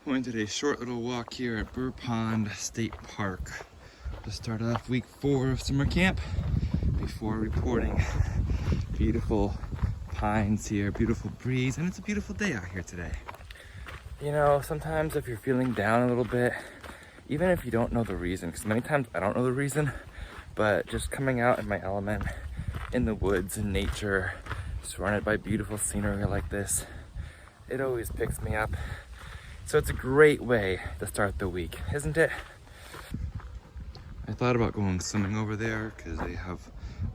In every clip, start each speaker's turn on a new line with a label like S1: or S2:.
S1: Wanted a short little walk here at Burr Pond State Park to start off week 4 of summer camp before reporting. Beautiful pines here, beautiful breeze, and it's a beautiful day out here today. You know, sometimes if you're feeling down a little bit, even if you don't know the reason, because many times I don't know the reason, but just coming out in my element, in the woods, in nature, surrounded by beautiful scenery like this, it always picks me up. So it's a great way to start the week, isn't it? I thought about going swimming over there because they have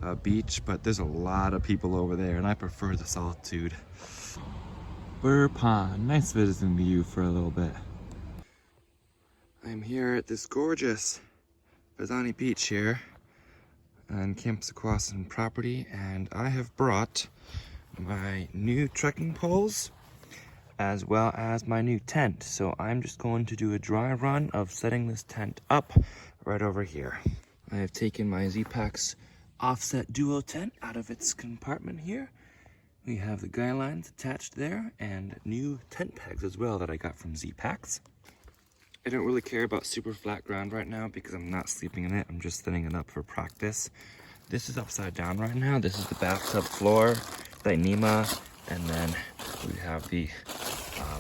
S1: a beach, but there's a lot of people over there and I prefer the solitude. Burr Pond, nice visiting you for a little bit. I'm here at this gorgeous Bazzani Beach here on Camp Sequoian property, and I have brought my new trekking poles as well as my new tent. So I'm just going to do a dry run of setting this tent up right over here. I have taken my Z-Packs offset duo tent out of its compartment here. We have the guy lines attached there and new tent pegs as well that I got from Z-Packs. I don't really care about super flat ground right now because I'm not sleeping in it. I'm just setting it up for practice. This is upside down right now. This is the bathtub floor, the Dyneema, and then we have the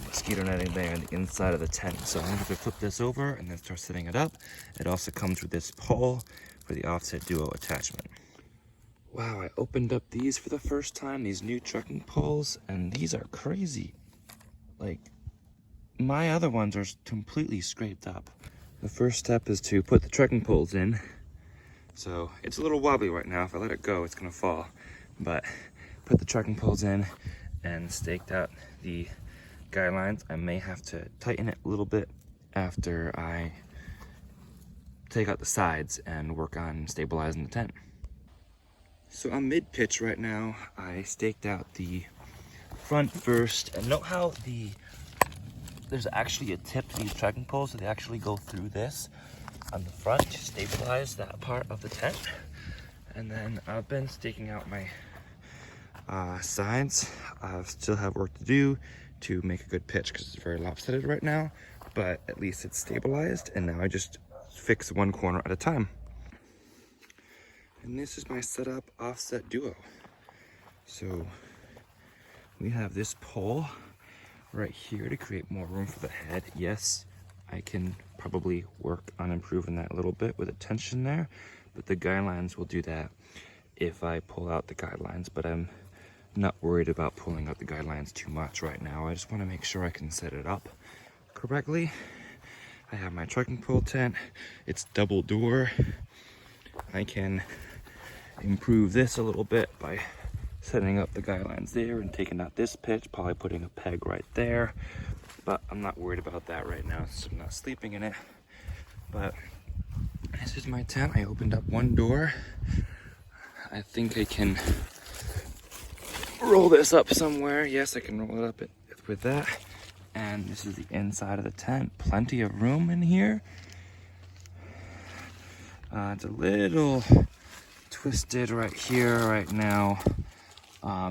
S1: mosquito netting there on the inside of the tent. So I'm going to flip this over and then start setting it up. It also comes with this pole for the offset duo attachment. Wow, I opened up these for the first time, these new trekking poles, and these are crazy. Like, my other ones are completely scraped up. The first step is to put the trekking poles in. So it's a little wobbly right now. If I let it go, it's gonna fall. But put the trekking poles in and staked out the guy lines. I may have to tighten it a little bit after I take out the sides and work on stabilizing the tent. So I'm mid-pitch right now. I staked out the front first, and note how there's actually a tip to these trekking poles, so they actually go through this on the front to stabilize that part of the tent. And then I've been staking out my sides. I still have work to do to make a good pitch because it's very lopsided right now, but at least it's stabilized, and now I just fix one corner at a time. And this is my setup offset duo. So we have this pole right here to create more room for the head. Yes, I can probably work on improving that a little bit with a tension there, but the guidelines will do that if I pull out the guidelines. But I'm not worried about pulling out the guidelines too much right now. I just want to make sure I can set it up correctly. I have my trekking pole tent. It's double door. I can improve this a little bit by setting up the guidelines there and taking out this pitch, probably putting a peg right there. But I'm not worried about that right now, so I'm not sleeping in it. But this is my tent. I opened up one door. I think I can roll this up somewhere. Yes, I can roll it up with that. And this is the inside of the tent. Plenty of room in here. It's a little twisted right here right now.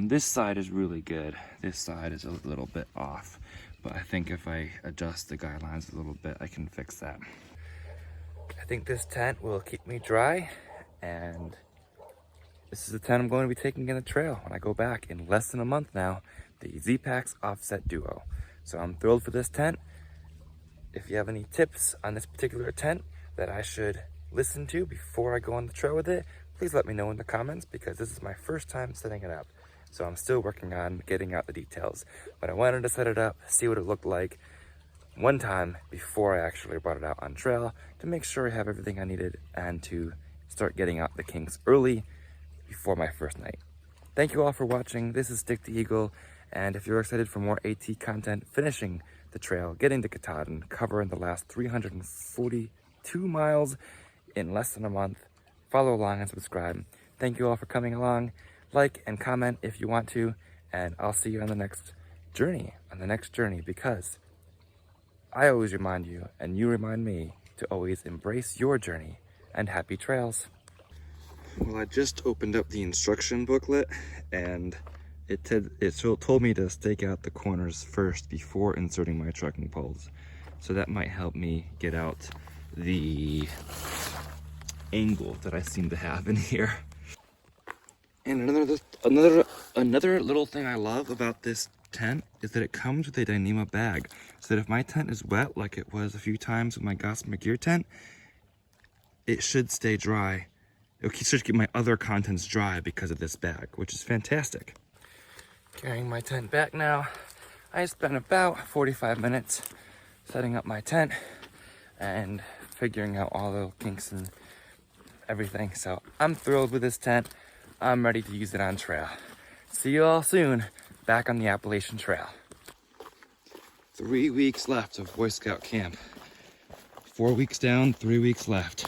S1: This side is really good. This side is a little bit off. But I think if I adjust the guidelines a little bit, I can fix that. I think this tent will keep me dry, and this is the tent I'm going to be taking in the trail when I go back in less than a month now, the Z-Packs Offset Duo. So I'm thrilled for this tent. If you have any tips on this particular tent that I should listen to before I go on the trail with it, please let me know in the comments, because this is my first time setting it up. So I'm still working on getting out the details. But I wanted to set it up, see what it looked like one time before I actually brought it out on trail, to make sure I have everything I needed and to start getting out the kinks early before my first night. Thank you all for watching. This is Stick the Eagle, and if you're excited for more AT content, finishing the trail, getting to Katahdin, covering the last 342 miles in less than a month, follow along and subscribe. Thank you all for coming along. Like and comment if you want to, and I'll see you on the next journey, because I always remind you, and you remind me, to always embrace your journey, and happy trails. Well, I just opened up the instruction booklet, and it told me to stake out the corners first before inserting my trekking poles. So that might help me get out the angle that I seem to have in here. And another little thing I love about this tent is that it comes with a Dyneema bag. So that if my tent is wet, like it was a few times with my Gossamer Gear tent, it should stay dry. It should keep my other contents dry because of this bag, which is fantastic. Carrying my tent back now. I spent about 45 minutes setting up my tent and figuring out all the kinks and everything. So I'm thrilled with this tent. I'm ready to use it on trail. See you all soon back on the Appalachian Trail. 3 weeks left of Boy Scout camp. 4 weeks down, 3 weeks left.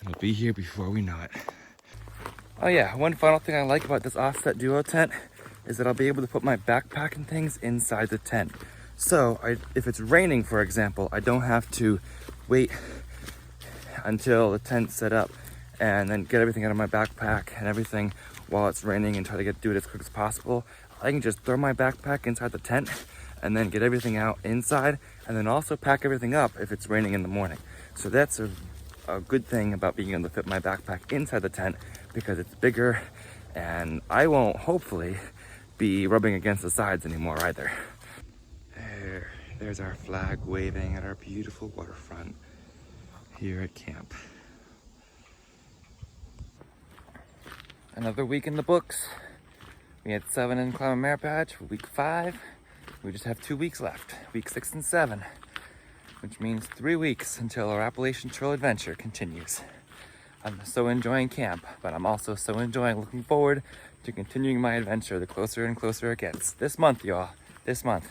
S1: And we'll be here before we know it. Oh yeah, one final thing I like about this offset duo tent is that I'll be able to put my backpack and things inside the tent. So if it's raining, for example, I don't have to wait until the tent's set up and then get everything out of my backpack and everything while it's raining and try to do it as quick as possible. I can just throw my backpack inside the tent and then get everything out inside, and then also pack everything up if it's raining in the morning. So that's a good thing about being able to fit my backpack inside the tent, because it's bigger and I won't hopefully be rubbing against the sides anymore either. There's our flag waving at our beautiful waterfront here at camp. Another week in the books. We had 7 in Climb a Merit Badge for week 5. We just have 2 weeks left, week 6 and 7, which means 3 weeks until our Appalachian Trail adventure continues. I'm so enjoying camp, but I'm also so enjoying looking forward to continuing my adventure the closer and closer it gets. This month, y'all, this month.